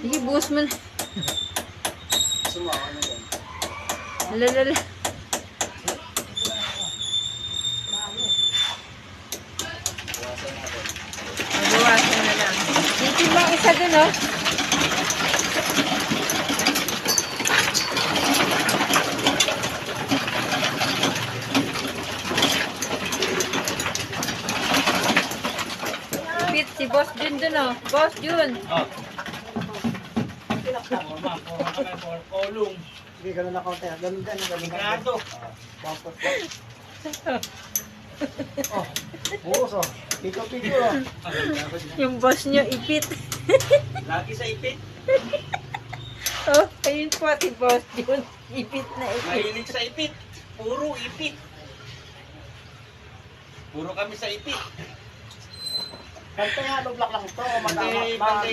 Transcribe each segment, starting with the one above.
Sige, buhos mo na. Sumawa na yan. Lalala. Iwasan natin. Mabawasan na lang. Hindi ba isa dun, oh? Pit, si Boss Jun dun, oh. Boss Jun. Oh. Olong. Sige, ganun na konti. Ganun din, ganun na. Grado. Bapot ko. Oh, buhos oh. Picture oh. Yung boss nyo, ipit. Lagi sa ipit. Oh, ayun po, si Boss Jun. Ipit na ipit. Mahilig sa ipit. Puro ipit. Puro kami sa ipit. Pantay halo block lang ito. Pantay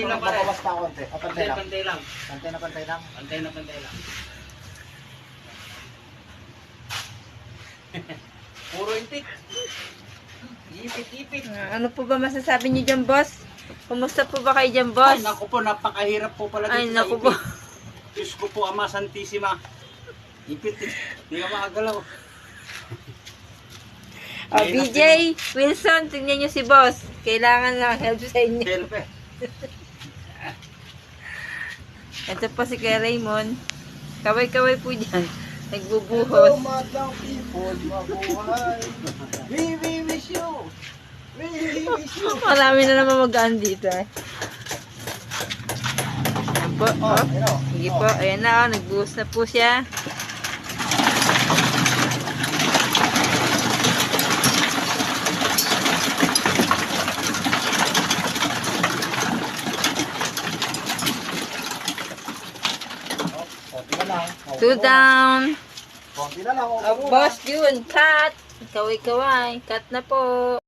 lang pare. Mabawas pa konti. O, pantay lang. Pantay lang. Pantay na pantay lang. Pantay na pantay lang. Puro ipit. Ipit. Ano po ba masasabi niyo dyan, boss? Kumusta po ba kayo dyan, Ay, boss? naku po, napakahirap po pala Ay, dito naku sa po. ipit. Diyos ko po, Ama Santissima. Ipit, hindi ka makagalaw. Oh, BJ, Wilson, tingnan niyo si boss. Kailangan lang help sa inyo. Help eh. Ito po si Kuya Raymond. Kaway-kaway po dyan. Nagbubuhos. Madlang people, mabuhay. We wish you. We wish you. Marami na naman magaan dito eh. Ayan po. Oh, Oh. ayun, oh. Sige po. Ayan na. Oh. Nagbuhos na po siya. Konti na lang. Two down. Konti na lang. Boss Jun, cut. Kaway-kaway. Cut na po.